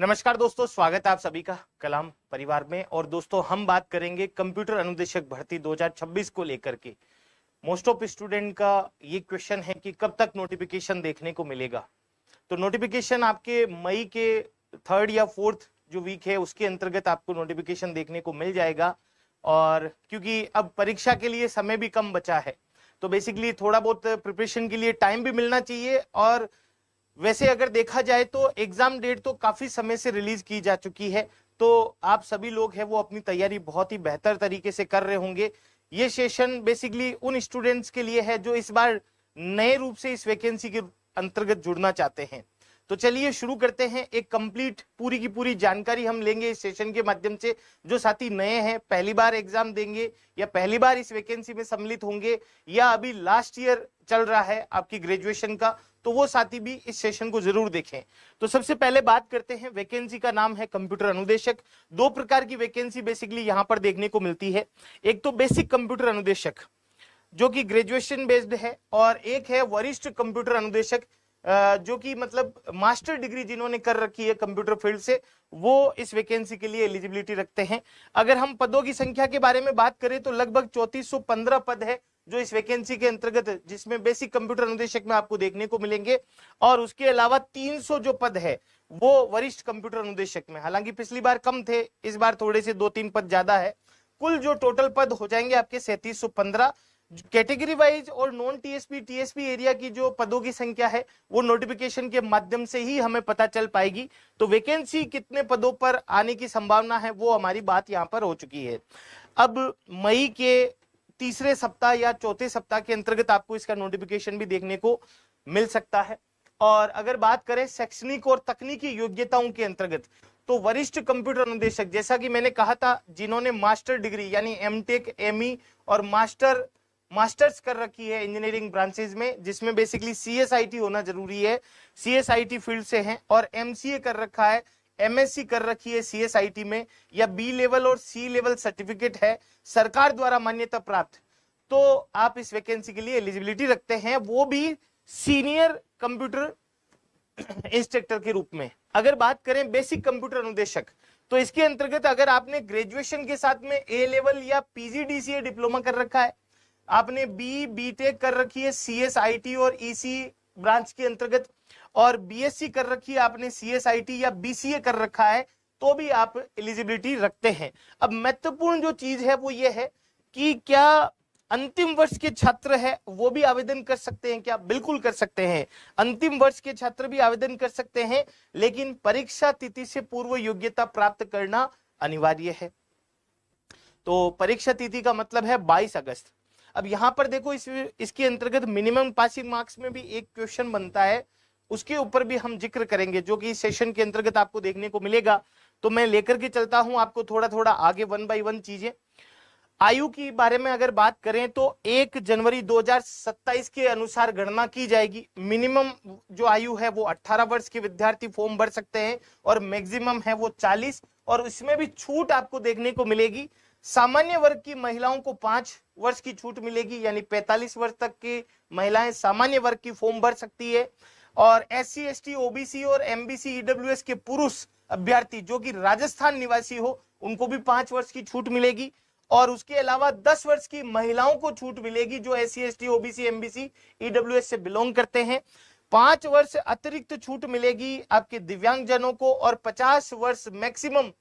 नमस्कार दोस्तों, स्वागत है आप सभी का कलाम परिवार में। और दोस्तों, हम बात करेंगे कंप्यूटर अनुदेशक भर्ती 2026 को लेकर के। मोस्ट ऑफ स्टूडेंट का ये क्वेश्चन है कि कब तक नोटिफिकेशन देखने को मिलेगा। तो नोटिफिकेशन आपके मई के 3rd या 4th जो वीक है उसके अंतर्गत आपको नोटिफिकेशन देखने को मिल जाएगा। और क्योंकि अब परीक्षा के लिए समय भी कम बचा है, तो बेसिकली थोड़ा बहुत प्रिपरेशन के लिए टाइम भी मिलना चाहिए। और वैसे अगर देखा जाए तो एग्जाम डेट तो काफी समय से रिलीज की जा चुकी है, तो आप सभी लोग हैं वो अपनी तैयारी बहुत ही बेहतर तरीके से कर रहे होंगे। ये सेशन बेसिकली उन स्टूडेंट्स के लिए है जो इस बार नए रूप से इस वैकेंसी के अंतर्गत जुड़ना चाहते हैं। तो चलिए शुरू करते हैं। एक कंप्लीट पूरी की पूरी जानकारी हम लेंगे इस सेशन के माध्यम से। जो साथी नए हैं, पहली बार एग्जाम देंगे या पहली बार इस वैकेंसी में सम्मिलित होंगे या अभी लास्ट ईयर चल रहा है आपकी ग्रेजुएशन का, तो वो साथी भी इस सेशन को जरूर देखें। तो सबसे पहले बात करते हैं, वैकेंसी का नाम है कंप्यूटर अनुदेशक। दो प्रकार की वैकेंसी बेसिकली यहां पर देखने को मिलती है। एक तो बेसिक कंप्यूटर अनुदेशक जो कि ग्रेजुएशन बेस्ड है, और एक है वरिष्ठ कंप्यूटर अनुदेशक जो कि मतलब मास्टर डिग्री जिन्होंने कर रखी है कंप्यूटर फील्ड से, वो इस वैकेंसी के लिए एलिजिबिलिटी रखते हैं। अगर हम पदों की संख्या के बारे में बात करें तो लगभग 3415 पद है जो इस वैकेंसी के अंतर्गत, जिसमें बेसिक कंप्यूटर अनुदेशक में आपको देखने को मिलेंगे। और उसके अलावा 300 जो पद है वो वरिष्ठ कंप्यूटर अनुदेशक में। हालांकि पिछली बार कम थे, इस बार थोड़े से 2-3 पद ज्यादा है। कुल जो टोटल पद हो जाएंगे आपके 3715। कैटेगरी वाइज और नॉन टीएसपी टीएसपी एरिया की जो पदों की संख्या है वो नोटिफिकेशन के माध्यम से ही हमें पता चल पाएगी। तो वैकेंसी कितने पदों पर आने की संभावना है वो हमारी बात यहाँ पर हो चुकी है। अब मई के तीसरे सप्ताह या चौथे सप्ताह के अंतर्गत आपको इसका नोटिफिकेशन भी देखने को मिल सकता है। और अगर बात करें शैक्षणिक और तकनीकी योग्यताओं के अंतर्गत, तो वरिष्ठ कंप्यूटर अनुदेशक, जैसा कि मैंने कहा था, जिन्होंने मास्टर डिग्री यानी एमटेक, एमई और मास्टर्स कर रखी है इंजीनियरिंग ब्रांचेज में, जिसमें बेसिकली सीएसआईटी होना जरूरी है, सीएसआईटी फील्ड से हैं, और एमसीए कर रखा है, एमएससी कर रखी है सीएसआईटी में, या बी लेवल और सी लेवल सर्टिफिकेट है सरकार द्वारा मान्यता प्राप्त, तो आप इस वैकेंसी के लिए एलिजिबिलिटी रखते हैं, वो भी सीनियर कंप्यूटर इंस्ट्रक्टर के रूप में। अगर बात करें बेसिक कंप्यूटर अनुदेशक, तो इसके अंतर्गत अगर आपने ग्रेजुएशन के साथ में ए लेवल या पीजीडीसीए डिप्लोमा कर रखा है, आपने बीटेक कर रखी है सीएसआईटी और ईसी ब्रांच के अंतर्गत, और बीएससी कर रखी है आपने सीएसआईटी या बीसीए कर रखा है, तो भी आप एलिजिबिलिटी रखते हैं। अब महत्वपूर्ण जो चीज है वो ये है कि क्या अंतिम वर्ष के छात्र है वो भी आवेदन कर सकते हैं क्या? बिल्कुल कर सकते हैं, अंतिम वर्ष के छात्र भी आवेदन कर सकते हैं, लेकिन परीक्षा तिथि से पूर्व योग्यता प्राप्त करना अनिवार्य है। तो परीक्षा तिथि का मतलब है 22 अगस्त। अब यहां पर देखो, इसके अंतर्गत मिनिमम पासिंग मार्क्स में भी एक क्वेश्चन बनता है, उसके ऊपर भी हम जिक्र करेंगे, जो कि इस सेशन के अंतर्गत आपको देखने को मिलेगा। तो मैं लेकर के चलता हूं आपको थोड़ा थोड़ा आगे 1 बाय 1 चीजें। आयु के बारे में अगर बात करें तो 1 जनवरी 2027 के अनुसार गणना की जाएगी। मिनिमम जो आयु है वो 18 वर्ष के विद्यार्थी फॉर्म भर सकते हैं, और मैक्सिमम है वो 40, और इसमें भी छूट आपको देखने को मिलेगी। सामान्य वर्ग की महिलाओं को 5 वर्ष की छूट मिलेगी, यानी 45 वर्ष तक की महिलाएं सामान्य वर्ग की फॉर्म भर सकती है। और SC ST OBC और MBC EWS के पुरुष अभ्यर्थी जो कि राजस्थान निवासी हो, उनको भी 5 वर्ष की छूट मिलेगी। और उसके अलावा 10 वर्ष की महिलाओं को छूट मिलेगी जो SC ST OBC MBC EWS से बिलोंग करते हैं। 5 वर्ष अतिरिक्त छूट मिलेगी आपके दिव्यांगजनों को, और 50 वर्ष मैक्सिमम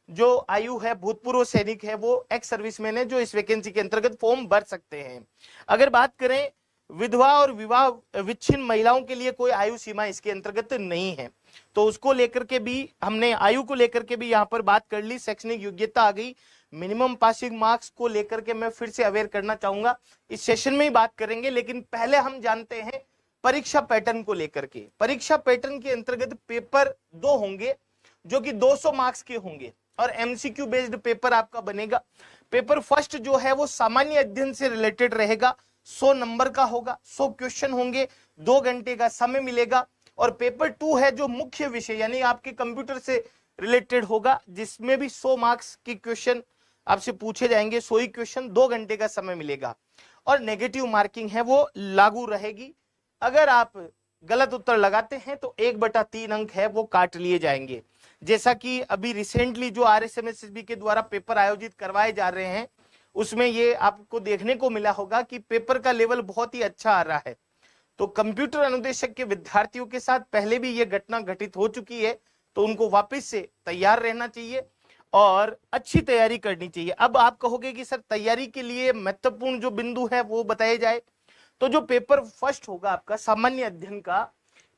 जो आयु है भूतपूर्व सैनिक है, वो एक्स सर्विसमैन है, जो इस वैकेंसी के अंतर्गत फॉर्म भर सकते हैं। अगर बात करें विधवा और विवाह विच्छिन्न महिलाओं के लिए कोई आयु सीमा इसके अंतर्गत नहीं है, तो उसको लेकर के भी हमने आयु को लेकर के भी यहाँ पर बात कर ली। शैक्षणिक योग्यता आ गई। मिनिमम पासिंग मार्क्स को लेकर के मैं फिर से अवेयर करना चाहूंगा, इस सेशन में ही बात करेंगे, लेकिन पहले हम जानते हैं परीक्षा पैटर्न को लेकर के। परीक्षा पैटर्न के अंतर्गत पेपर 2 होंगे जो कि 200 मार्क्स के होंगे, और एमसीक्यू बेस्ड पेपर आपका बनेगा। पेपर फर्स्ट जो है वो सामान्य अध्ययन से रिलेटेड रहेगा, 100 नंबर का होगा, 100 क्वेश्चन होंगे, 2 घंटे का समय मिलेगा। और पेपर 2 है जो मुख्य विषय यानी आपके कंप्यूटर से रिलेटेड होगा, जिसमें भी 100 मार्क्स के क्वेश्चन आपसे पूछे जाएंगे, 100 ही क्वेश्चन, 2 घंटे का समय मिलेगा। और नेगेटिव मार्किंग है वो लागू रहेगी। अगर आप गलत उत्तर लगाते हैं तो 1/3 अंक है वो काट लिए जाएंगे। जैसा कि अभी रिसेंटली जो RSMSSB के द्वारा पेपर आयोजित करवाए जा रहे हैं उसमें ये आपको देखने को मिला होगा कि पेपर का लेवल बहुत ही अच्छा आ रहा है। तो कंप्यूटर अनुदेशक के विद्यार्थियों के साथ पहले भी ये घटना घटित हो चुकी है, तो उनको वापस से तैयार रहना चाहिए और अच्छी तैयारी करनी चाहिए। अब आप कहोगे कि सर तैयारी के लिए महत्वपूर्ण जो बिंदु है वो बताए जाए, तो जो पेपर फर्स्ट होगा आपका सामान्य अध्ययन का,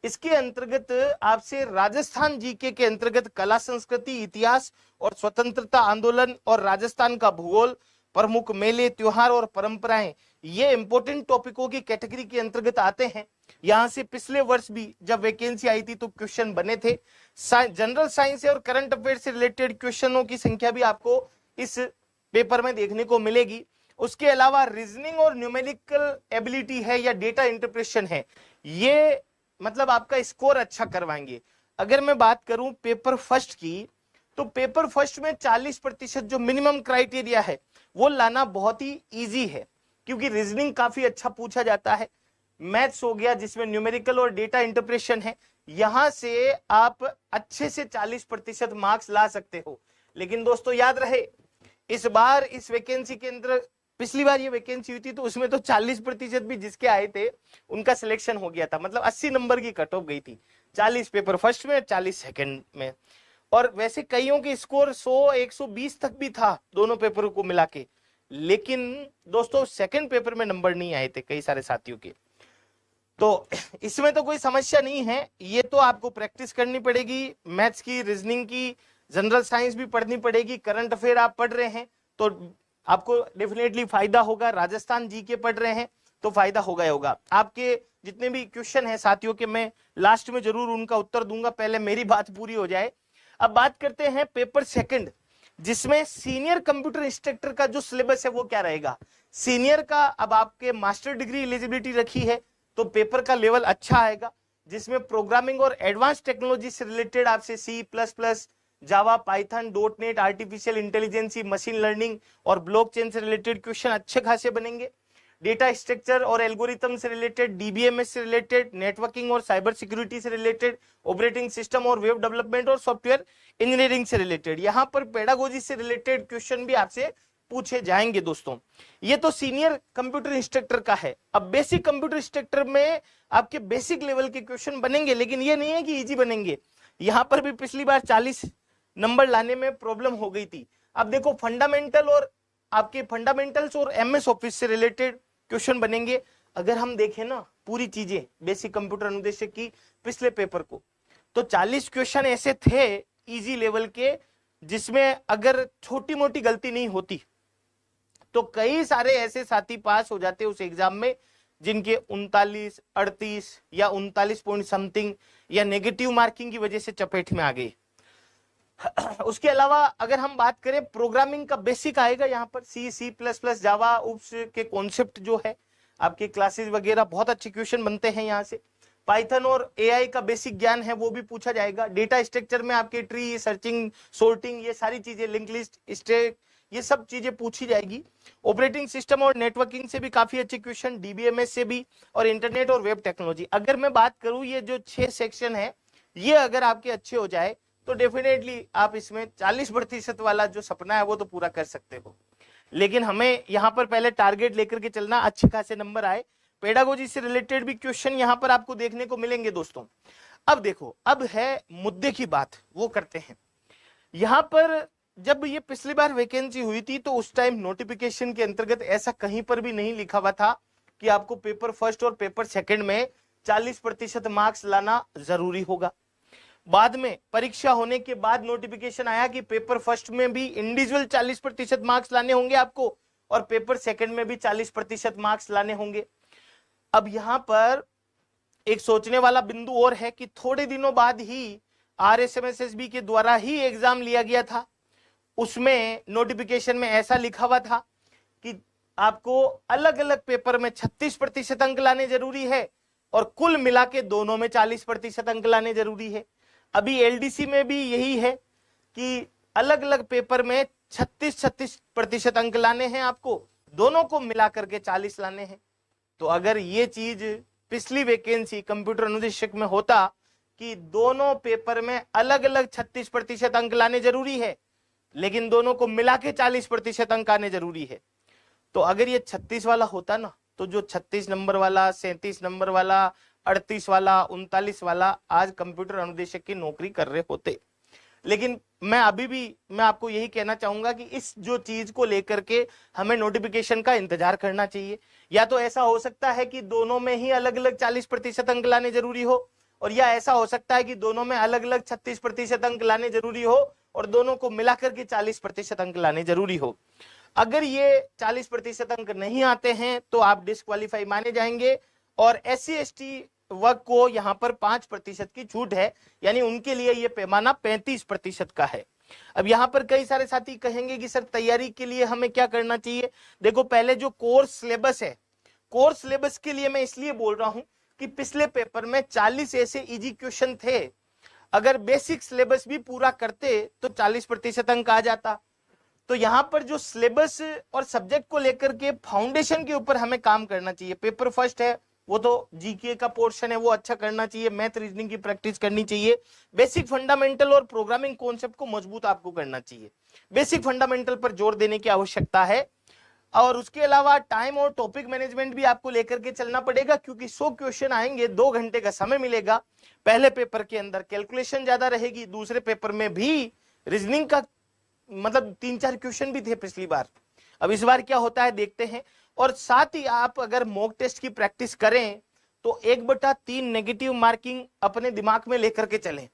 इसके अंतर्गत आपसे राजस्थान जीके के अंतर्गत कला संस्कृति इतिहास और स्वतंत्रता आंदोलन और राजस्थान का भूगोल, प्रमुख मेले त्योहार और परंपराएं, ये इंपॉर्टेंट टॉपिकों की कैटेगरी के अंतर्गत आते हैं। यहां से पिछले वर्ष भी जब वैकेंसी आई थी तो क्वेश्चन बने थे। जनरल साइंस और करंट अफेयर से रिलेटेड क्वेश्चनों की संख्या भी आपको इस पेपर में देखने को मिलेगी। उसके अलावा रीजनिंग और न्यूमेरिकल एबिलिटी है या डेटा इंटरप्रेशन है, ये मतलब आपका स्कोर अच्छा करवाएंगे। अगर मैं बात करूं पेपर फर्स्ट की, तो पेपर फर्स्ट में 40% जो मिनिमम क्राइटेरिया है वो लाना बहुत ही इजी है, क्योंकि रीजनिंग काफी अच्छा पूछा जाता है, मैथ्स हो गया जिसमें न्यूमेरिकल और डेटा इंटरप्रेशन है, यहां से आप अच्छे से 40% मार्क्स ला सकते हो। लेकिन दोस्तों याद रहे, इस बार इस वैकेंसी के अंदर, पिछली बार ये वैकेंसी हुई थी तो उसमें तो 40% भी जिसके आए थे उनका सिलेक्शन हो गया था, मतलब 80 नंबर की कट ऑफ गई थी, 40 पेपर फर्स्ट में 40 सेकंड में। और वैसे कईयों के स्कोर 100 120 तक भी था दोनों पेपरों को मिला के, लेकिन दोस्तों सेकंड पेपर में नंबर नहीं आए थे कई सारे साथियों के। तो इसमें तो कोई समस्या नहीं है, ये तो आपको प्रैक्टिस करनी पड़ेगी, मैथ्स की, रीजनिंग की, जनरल साइंस भी पढ़नी पड़ेगी, करंट अफेयर आप पढ़ रहे हैं तो आपको डेफिनेटली फायदा होगा, राजस्थान जीके पढ़ रहे हैं तो फायदा होगा ही होगा। आपके जितने भी क्वेश्चन हैं साथियों के, मैं लास्ट में जरूर उनका उत्तर दूंगा, पहले मेरी बात पूरी हो जाए। अब बात करते हैं पेपर सेकंड, जिसमें सीनियर कंप्यूटर इंस्ट्रक्टर का जो सिलेबस है वो क्या रहेगा। सीनियर का अब आपके मास्टर डिग्री एलिजिबिलिटी रखी है तो पेपर का लेवल अच्छा आएगा, जिसमें प्रोग्रामिंग और एडवांस टेक्नोलॉजी से रिलेटेड आपसे C++, Java, Python, .NET, artificial intelligence, machine learning और ब्लॉकचेन से रिलेटेड क्वेश्चन अच्छे खासे बनेंगे। डेटा स्ट्रक्चर और एल्गोरिथम से रिलेटेड, DBMS से रिलेटेड, नेटवर्किंग और साइबर सिक्योरिटी से रिलेटेड, ऑपरेटिंग सिस्टम और वेब डेवलपमेंट और सॉफ्टवेयर इंजीनियरिंग से रिलेटेड, यहाँ पर पेडागोजी से रिलेटेड क्वेश्चन भी आपसे पूछे जाएंगे दोस्तों। ये तो सीनियर कंप्यूटर इंस्ट्रक्टर का है। अब बेसिक कंप्यूटर इंस्ट्रक्टर में आपके बेसिक लेवल के क्वेश्चन बनेंगे, लेकिन ये नहीं है कि इजी बनेंगे, यहाँ पर भी पिछली बार 40 नंबर लाने में प्रॉब्लम हो गई थी। अब देखो फंडामेंटल और आपके फंडामेंटल्स और MS ऑफिस से रिलेटेड क्वेश्चन बनेंगे। अगर हम देखें ना पूरी चीजें बेसिक कंप्यूटर अनुदेशक की पिछले पेपर को, तो 40 क्वेश्चन ऐसे थे इजी लेवल के, जिसमें अगर छोटी मोटी गलती नहीं होती तो कई सारे ऐसे साथी पास हो जाते उस एग्जाम में जिनके 39, 38 या 39 पॉइंट समथिंग या नेगेटिव मार्किंग की वजह से चपेट में आ गए। उसके अलावा अगर हम बात करें प्रोग्रामिंग का बेसिक आएगा यहाँ पर, C++, जावा, उप्स के कॉन्सेप्ट जो है, आपके क्लासेस वगैरह बहुत अच्छे क्वेश्चन बनते हैं यहाँ से। पाइथन और AI का बेसिक ज्ञान है वो भी पूछा जाएगा। डेटा स्ट्रक्चर में आपके ट्री, सर्चिंग, सॉर्टिंग, ये सारी चीजें, लिंक लिस्ट, स्टैक, ये सब चीजें पूछी जाएगी। ऑपरेटिंग सिस्टम और नेटवर्किंग से भी काफी अच्छे क्वेश्चन, DBMS से भी, और इंटरनेट और वेब टेक्नोलॉजी। अगर मैं बात करूं ये जो 6 सेक्शन है, ये अगर आपके अच्छे हो जाए तो डेफिनेटली आप इसमें 40% वाला जो सपना है वो तो पूरा कर सकते हो। लेकिन हमें यहाँ पर पहले टारगेट लेकर के चलना, अच्छे खासे नंबर आए। पेडागोजी से रिलेटेड भी क्वेश्चन यहाँ पर आपको देखने को मिलेंगे दोस्तों। अब देखो, अब है मुद्दे की बात, वो करते हैं। यहाँ पर जब ये पिछली बार वैकेंसी हुई थी तो उस टाइम नोटिफिकेशन के अंतर्गत ऐसा कहीं पर भी नहीं लिखा हुआ था कि आपको पेपर फर्स्ट और पेपर सेकंड में 40% मार्क्स लाना जरूरी होगा। बाद में परीक्षा होने के बाद नोटिफिकेशन आया कि पेपर फर्स्ट में भी इंडिविजुअल 40% मार्क्स लाने होंगे आपको, और पेपर सेकंड में भी 40% मार्क्स लाने होंगे। अब यहाँ पर एक सोचने वाला बिंदु और है कि थोड़े दिनों बाद ही RSMSSB के द्वारा ही एग्जाम लिया गया था, उसमें नोटिफिकेशन में ऐसा लिखा हुआ था कि आपको अलग अलग पेपर में 36% अंक लाने जरूरी है और कुल मिला के दोनों में 40% अंक लाने जरूरी है। अभी LDC में भी यही है कि अलग अलग पेपर में 36% अंक लाने हैं आपको, दोनों को मिला करके 40 लाने हैं। तो अगर ये चीज पिछली वैकेंसी कंप्यूटर अनुदेशक में होता कि दोनों पेपर में अलग अलग 36% अंक लाने जरूरी है, लेकिन दोनों को मिला के 40% अंक आने जरूरी है। तो अगर ये 36 वाला होता ना, तो जो 36 नंबर वाला, 37 नंबर वाला, 38 वाला, 39 वाला आज कंप्यूटर अनुदेशक की नौकरी कर रहे होते। लेकिन मैं आपको यही कहना चाहूंगा कि इस जो चीज को लेकर के हमें नोटिफिकेशन का इंतजार करना चाहिए। या तो ऐसा हो सकता है कि दोनों में ही अलग अलग 40% अंक लाने जरूरी हो, और या ऐसा हो सकता है कि दोनों में अलग अलग 36% अंक लाने जरूरी हो और दोनों को मिलाकर के 40% अंक लाने जरूरी हो। अगर ये 40% अंक नहीं आते हैं तो आप डिस्क्वालीफाई माने जाएंगे, और SC/ST वर्ग को यहाँ पर 5% की छूट है, यानी उनके लिए ये पैमाना 35% का है। अब यहाँ पर कई सारे साथी कहेंगे कि सर तैयारी के लिए हमें क्या करना चाहिए। देखो, पहले जो कोर्स सिलेबस है, कोर्स सिलेबस के लिए मैं इसलिए बोल रहा हूं कि पिछले पेपर में 40 ऐसे इजी क्वेश्चन थे, अगर बेसिक सिलेबस भी पूरा करते तो 40% अंक आ जाता। तो यहाँ पर जो सिलेबस और सब्जेक्ट को लेकर के फाउंडेशन के ऊपर हमें काम करना चाहिए। पेपर फर्स्ट है, वो तो जीके का पोर्शन है, वो अच्छा करना चाहिए, मैथ रीजनिंग की प्रैक्टिस करनी चाहिए, बेसिक फंडामेंटल और प्रोग्रामिंग कॉन्सेप्ट को मजबूत आपको करना चाहिए। बेसिक फंडामेंटल पर जोर देने की आवश्यकता है, और उसके अलावा टाइम और टॉपिक मैनेजमेंट भी आपको लेकर के चलना पड़ेगा, क्योंकि 100 क्वेश्चन आएंगे, 2 घंटे का समय मिलेगा। पहले पेपर के अंदर कैलकुलेशन ज्यादा रहेगी, दूसरे पेपर में भी रीजनिंग का मतलब 3-4 क्वेश्चन भी थे पिछली बार। अब इस बार क्या होता है देखते हैं। और साथ ही आप अगर मॉक टेस्ट की प्रैक्टिस करें तो 1/3 नेगेटिव मार्किंग अपने दिमाग में लेकर के चलें,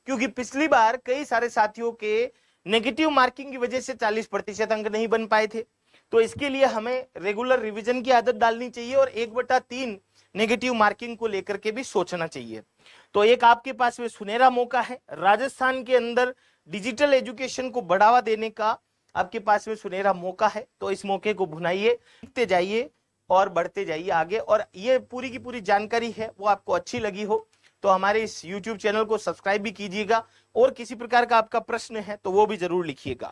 क्योंकि पिछली बार कई सारे साथियों के नेगेटिव मार्किंग की वजह से 40% अंक नहीं बन पाए थे। तो इसके लिए हमें रेगुलर रिवीजन की आदत डालनी चाहिए और 1/3 नेगेटिव मार्किंग को लेकर के भी सोचना चाहिए। तो एक आपके पास में सुनहरा मौका है, राजस्थान के अंदर डिजिटल एजुकेशन को बढ़ावा देने का आपके पास में सुनहरा मौका है। तो इस मौके को भुनाइए, सीखते जाइए और बढ़ते जाइए आगे। और ये पूरी की पूरी जानकारी है वो आपको अच्छी लगी हो तो हमारे इस YouTube चैनल को सब्सक्राइब भी कीजिएगा, और किसी प्रकार का आपका प्रश्न है तो वो भी जरूर लिखिएगा।